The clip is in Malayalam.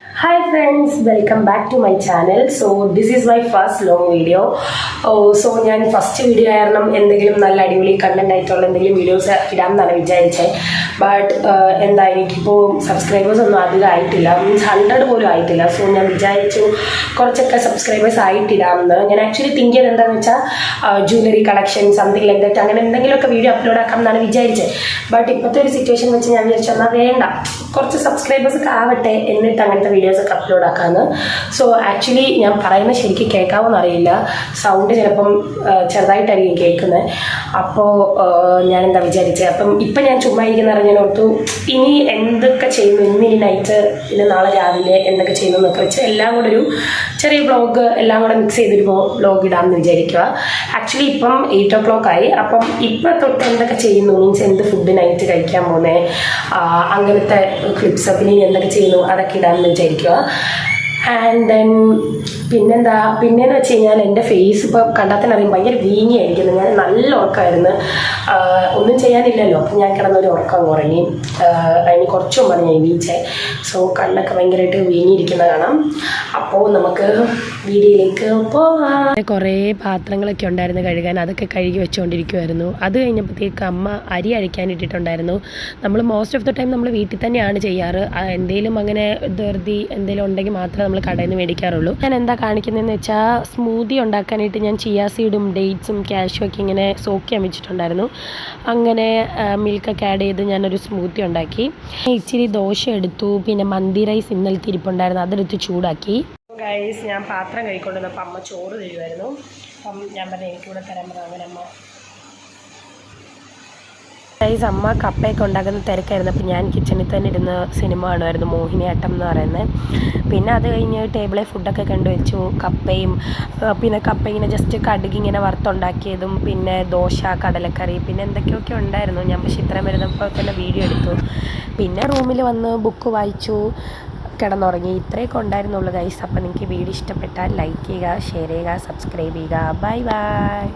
Hi friends, welcome back to my channel. So this is my first long video. So ഞാൻ ഫസ്റ്റ് വീഡിയോ കാരണം എന്തെങ്കിലും നല്ല അടിപൊളി കണ്ടന്റ് ആയിട്ടുള്ള എന്തെങ്കിലും വീഡിയോസ് ഇടാമെന്നാണ് വിചാരിച്ചത്. ബട്ട് എന്താ എനിക്കിപ്പോൾ സബ്സ്ക്രൈബേഴ്സ് ഒന്നും അധികം ആയിട്ടില്ല, മീൻസ് 100 പോലും ആയിട്ടില്ല. സോ ഞാൻ വിചാരിച്ചു കുറച്ചൊക്കെ സബ്സ്ക്രൈബേഴ്സ് ആയിട്ടിടാമെന്ന്. ഞാൻ ആക്ച്വലി തിങ്ക് ചെയ്ത് എന്താണെന്ന് വെച്ചാൽ jewellery collection something like that അങ്ങനെ എന്തെങ്കിലുമൊക്കെ വീഡിയോ അപ്ലോഡ് ആക്കാം എന്നാണ് വിചാരിച്ചത്. ബട്ട് ഇപ്പോഴത്തെ ഒരു സിറ്റുവേഷൻ വെച്ച് ഞാൻ വിചാരിച്ചു എന്നാൽ വേണ്ട, കുറച്ച് സബ്സ്ക്രൈബേഴ്സ് ഒക്കെ ആവട്ടെ എന്നിട്ട് അങ്ങനത്തെ വീഡിയോസൊക്കെ അപ്ലോഡ് ആക്കാമെന്ന്. സോ ആക്ച്വലി ഞാൻ പറയുന്നത് ശരിക്കും കേൾക്കാമെന്ന് അറിയില്ല, സൗണ്ട് ചിലപ്പം ചെറുതായിട്ടായിരിക്കും കേൾക്കുന്നത്. അപ്പോൾ ഞാൻ എന്താ വിചാരിച്ചത്, അപ്പം ഇപ്പം ഞാൻ ചുമ്മാ ഇരിക്കുന്ന ഞാൻ ഓർത്തു ഇനി എന്തൊക്കെ ചെയ്യുന്നു, ഇനി നൈറ്റ് പിന്നെ നാളെ രാവിലെ എന്തൊക്കെ ചെയ്യുന്നു എന്നൊക്കെ വെച്ച് എല്ലാം കൂടെ ഒരു ചെറിയ വ്ളോഗ് എല്ലാം കൂടെ മിക്സ് ചെയ്തൊരു വ്ളോഗ് ഇടാമെന്ന് വിചാരിക്കുക. ആക്ച്വലി ഇപ്പം 8 o'clock ആയി. അപ്പം ഇപ്പം തൊട്ട് എന്തൊക്കെ ചെയ്യുന്നു, മീൻസ് എന്ത് ഫുഡ് നൈറ്റ് കഴിക്കാൻ പോകുന്നത്, അങ്ങനത്തെ ക്ലിപ്സ് പിന്നെ എന്തൊക്കെ ചെയ്യുന്നു അതൊക്കെ ഇടാമെന്ന് വിചാരിക്കുക. ആൻഡ് ദെൻ പിന്നെയെന്ന് വെച്ച് കഴിഞ്ഞാൽ എൻ്റെ ഫേസ് ഇപ്പോൾ കണ്ടാൽ തന്നെ അറിയും ഭയങ്കര വീങ്ങിയായിരിക്കുന്നു. ഞാൻ നല്ല ഉറക്കമായിരുന്നു, ഒന്നും ചെയ്യാനില്ലല്ലോ. അപ്പം ഞാൻ കിടന്നൊരു ഉറക്കം ഉറങ്ങി. അതിന് കുറച്ച് മുമ്പാണ് ഞാൻ വീഴ്ചേ. സോ കണ്ണൊക്കെ ഭയങ്കരമായിട്ട് വീങ്ങിയിരിക്കുന്ന കാണാം. അപ്പോൾ നമുക്ക് വീഡിയോയിലേക്ക് പോകാം. കുറേ പാത്രങ്ങളൊക്കെ ഉണ്ടായിരുന്നു കഴുകാൻ, അതൊക്കെ കഴുകി വെച്ചുകൊണ്ടിരിക്കുമായിരുന്നു. അത് കഴിഞ്ഞപ്പോഴത്തേക്ക് അമ്മ അരി അഴിക്കാൻ ഇട്ടിട്ടുണ്ടായിരുന്നു. നമ്മൾ മോസ്റ്റ് ഓഫ് ദ ടൈം നമ്മൾ വീട്ടിൽ തന്നെയാണ് ചെയ്യാറ്. എന്തെങ്കിലും അങ്ങനെ ധൃതി എന്തെങ്കിലും ഉണ്ടെങ്കിൽ മാത്രമേ നമ്മൾ കടയിൽ നിന്ന് മേടിക്കാറുള്ളൂ. ഞാൻ എന്താ കാണിക്കുന്നതെന്ന് വെച്ചാൽ സ്മൂതി ഉണ്ടാക്കാനായിട്ട് ഞാൻ ചിയാ സീഡും ഡേറ്റ്സും കാഷ്യും ഒക്കെ ഇങ്ങനെ സോക്ക് ചെയ്യാൻ വെച്ചിട്ടുണ്ടായിരുന്നു. അങ്ങനെ മിൽക്കൊക്കെ ആഡ് ചെയ്ത് ഞാനൊരു സ്മൂത്തി ഉണ്ടാക്കി. ഇച്ചിരി ദോശ എടുത്തു, പിന്നെ മന്തി റൈസ് ഇന്നലത്തെ ഇരിപ്പുണ്ടായിരുന്നു, അതെടുത്ത് ചൂടാക്കി. ഗൈസ്, ഞാൻ പാത്രം കഴിക്കൊണ്ടിരുന്നപ്പോൾ അമ്മ ചോറ് തരുമായിരുന്നു. അപ്പം ഞാൻ പറഞ്ഞ എനിക്കൂടെ തരാൻ പറഞ്ഞു. അങ്ങനെ അമ്മ ഗൈസ്, അമ്മ കപ്പയൊക്കെ ഉണ്ടാക്കുന്ന തിരക്കായിരുന്നു. അപ്പോൾ ഞാൻ കിച്ചണിൽ തന്നെ ഇരുന്ന് സിനിമ കാണുമായിരുന്നു, മോഹിനിയാട്ടം എന്ന് പറയുന്നത്. പിന്നെ അത് കഴിഞ്ഞ് ടേബിളിൽ ഫുഡൊക്കെ കണ്ടുവച്ചു. കപ്പയും പിന്നെ കപ്പ ഇങ്ങനെ ജസ്റ്റ് കടുകി ഇങ്ങനെ വറുത്തുണ്ടാക്കിയതും പിന്നെ ദോശ, കടലക്കറി, പിന്നെ എന്തൊക്കെയൊക്കെ ഉണ്ടായിരുന്നു. ഞാൻ പക്ഷേ ഇത്രയും വരുന്നപ്പോൾ തന്നെ വീഡിയോ എടുത്തു. പിന്നെ റൂമിൽ വന്ന് ബുക്ക് വായിച്ചു, കിടന്നുറങ്ങി. ഇത്രയൊക്കെ ഉണ്ടായിരുന്നുള്ളൂ ഗൈസ്. അപ്പോൾ നിങ്ങൾക്ക് വീഡിയോ ഇഷ്ടപ്പെട്ടാൽ ലൈക്ക് ചെയ്യുക, ഷെയർ ചെയ്യുക, സബ്സ്ക്രൈബ് ചെയ്യുക. Bye bye.